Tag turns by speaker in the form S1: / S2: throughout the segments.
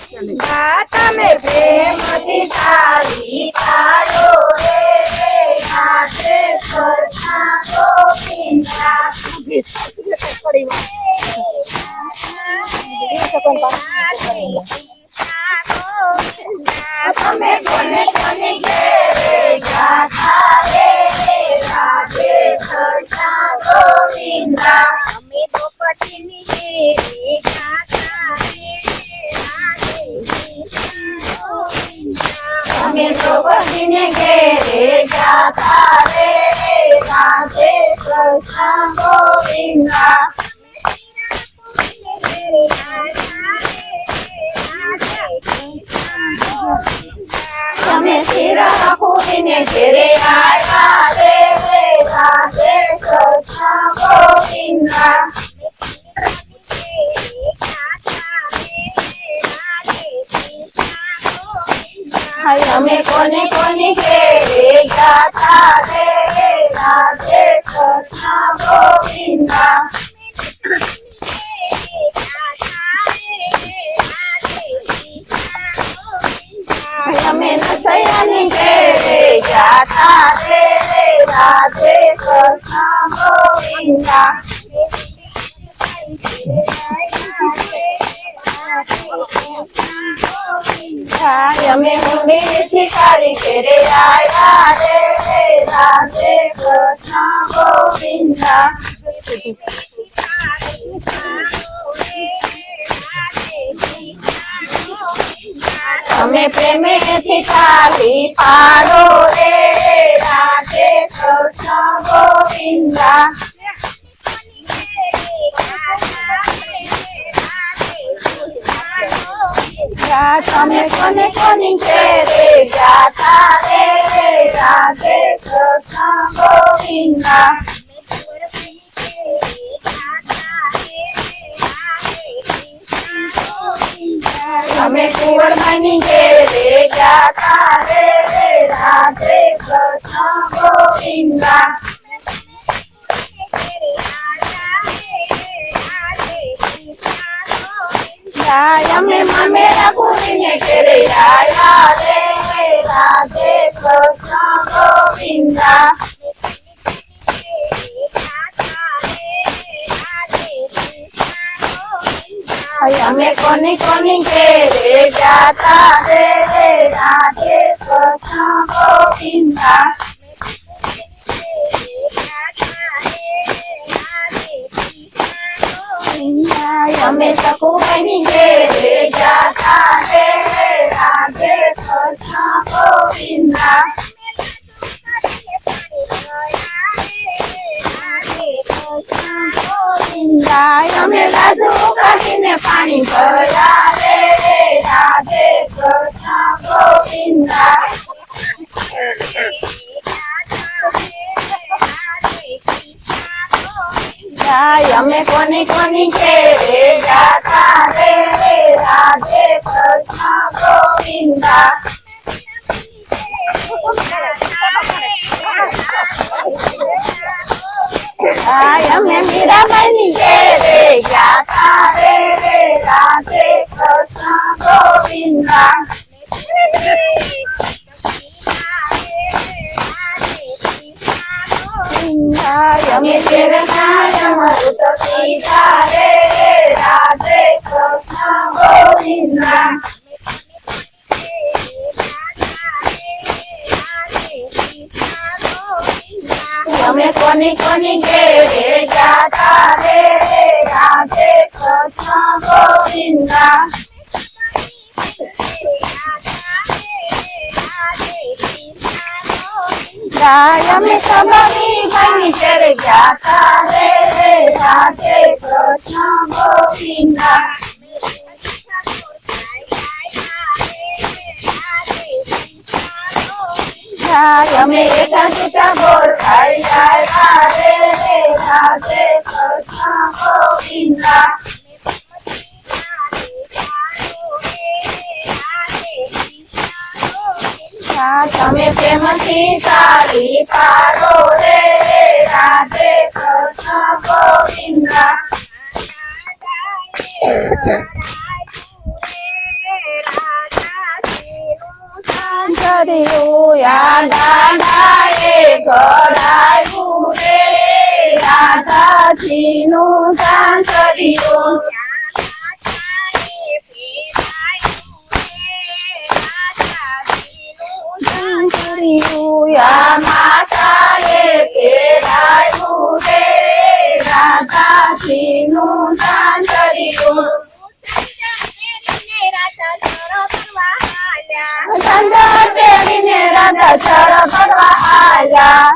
S1: તમે પ્રેમથી તાળી પાડો રે રાધે કૃષ્ણ ગોવિંદા તમે કોને કોને ઘેરે ગાતા રે રાધે કૃષ્ણ ગોવિંદા અમે તો પતિની ઘેરે ગાતા રે અમે તો પતિને ઘેરે ગાતા રે રાધે કૃષ્ણ ગોવિંદા તમે શિરા પૂરીને ઘેરે આયા રે રાધે કૃષ્ણ ગોવિંદા અમે કોને કોને ઘેરે ગાતા રે રાધે કૃષ્ણ ગોવિંદા અમે નસૈયાની ઘેરે ગાતા રે રાધે કૃષ્ણ ગોવિંદા અમે ઊંડીથી તારી ઘેરે આયા રે રાધે કૃષ્ણ ગોવિંદા અમે પ્રેમેથી તાળી પાડો રે રાધે કૃષ્ણ ગોવિંદા તમે કોને કોની ઘેરે ગાતા રે રાધે કૃષ્ણ ગોવિંદા અમે કુંવરબાની ઘેરે ગાતા રે રાધે કૃષ્ણ ગોવિંદા અમે મામેરા પૂરીને ઘેરે આયા રે રાધે કૃષ્ણ ગોવિંદા અમે કોની કોની ઘેરે ગાતા રે રાધે કૃષ્ણ ગોવિંદા અમે સકુબાઈની ઘેરે ગાતા રે રાધે કૃષ્ણ ગોવિંદા અમે રાજુ કાઢીને પાણી ભર્યા રે રાધે કૃષ્ણ ગોવિંદા અમે કોની કોની ઘેરે ગાતા રે રાધે કૃષ્ણ ગોવિંદા અમે મીરાબાઈની ઘેરે ગાતા રે રાધે કૃષ્ણ ગોવિંદા અમે શેરનાય અમૃત પીધા રે રાધે કૃષ્ણ ગોવિંદા અમે કોની કોની ઘેરે ગાતા રે રાધે કૃષ્ણ ગોવિંદા અમે સબરી ભાઈની ઘેરે ગાતા રે રાધે કૃષ્ણ ગોવિંદા અમે એકા છૂટા ગોળ ખાઈ આવ્યા રે રાધે કૃષ્ણ ગોવિંદા તમે પ્રેમથી તાળી પાડો રે રાધે કૃષ્ણ ગોવિંદા કર્યું યા દાદાએ ઘડાયું રે રાધાજીનું દાન કર્યું યા માતાએ કેરાયું રે રાધાજીનું દાન કર્યું સંજય પેરીને રાધા ચર કરવા હાલ્યા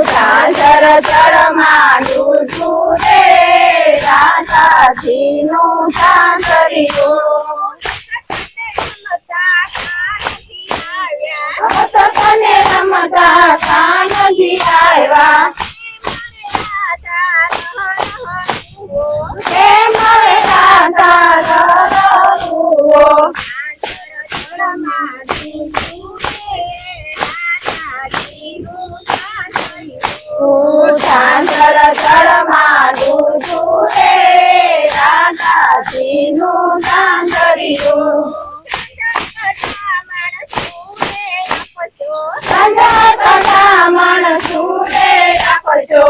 S1: ઝાંઝર ચર માંડું છું રે રાધાજીનું દાન કર્યું સપને રમતા કાનજી આવ્યા હે મારે રાધા રડુઓ ઝાંઝર ચર માંડું છું રે રાધાજીનું દાન કર્યું માણસું રે આપજો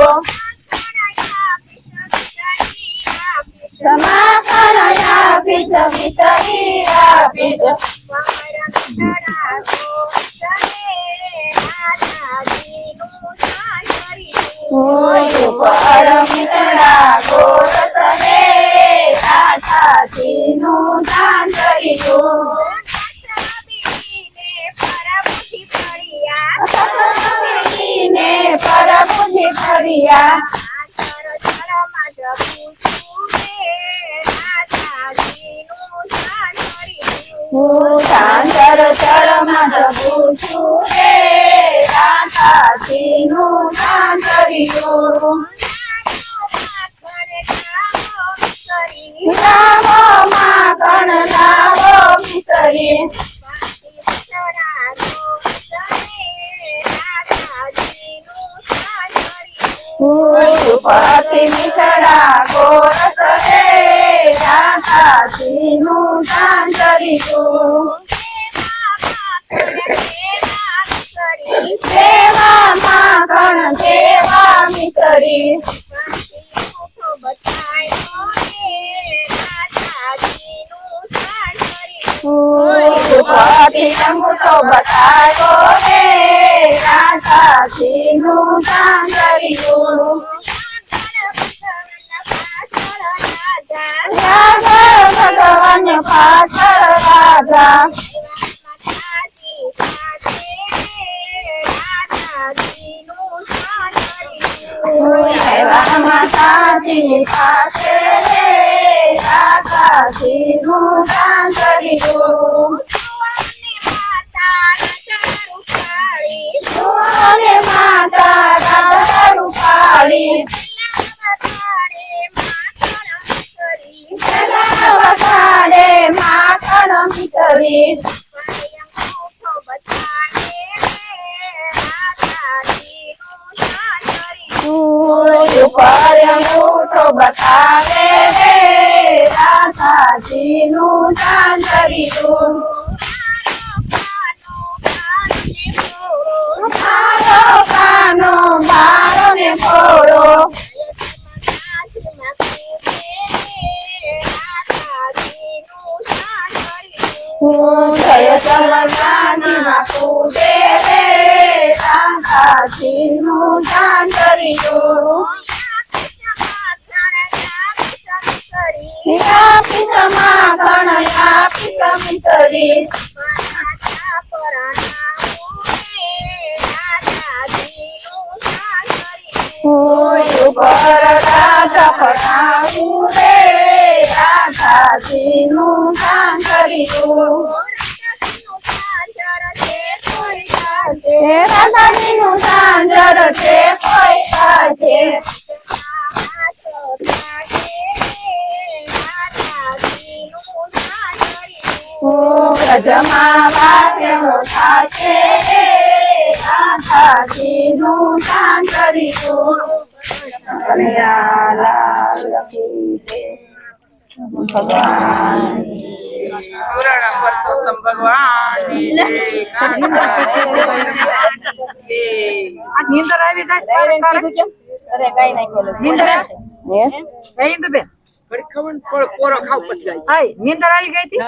S1: સમાકરયા પીજ મિતરી આપીજ ઉપર મિતરા ગોરસ રે રાધાજીનું દાન કર્યું પરબુજી ફર્યા ઝાંઝર ચરમાં જબું છું રે રાધાજીનું દાન કર્યું લાવો માખણ લાવો મિસરી પતિ મિસરા ગોરસ રે રાધાજીનું દાન કર્યું સેવા માખણ સેવા મિસરી પતિ અંગૂઠો બતાવ્યો રે રાધાજીનું દાન કર્યું ભગવાન પાછળ રાધા માતાજી પાસે રે રાધાજીનું દાન કર્યું માતા રાધા રૂપાળી વસાડે માખણ મિસરી ઉપર અંગૂઠો બતાવે રે રાધાજીનું દાન કર્યું મારો કાનો મારો ને ભોળો જય સમનાજીમાં કૂદે રે રાધાજીનું દાન કર્યું પિત માખણ પિત મિસરી ઉપર રાધા પડાવું રે રાધાજીનું દાન કર્યું રાધાજીનું ઝાંઝર છે કોઈ પાસે રજમાં વાદ્ય થાશે રાધાજીનું દાન કર્યું કનૈયાલાલ કી જય. ભગવાન
S2: પુરાણા પુરુષોત્તમ ભગવાનની જય. આ નીંદર આવી જાય
S1: અરે કઈ નાખ્યો
S2: નીંદર
S1: હે
S2: આવી તો બેન ઘડી ખબર કોરો ખાવ પછી નીંદર આવી ગઈ હતી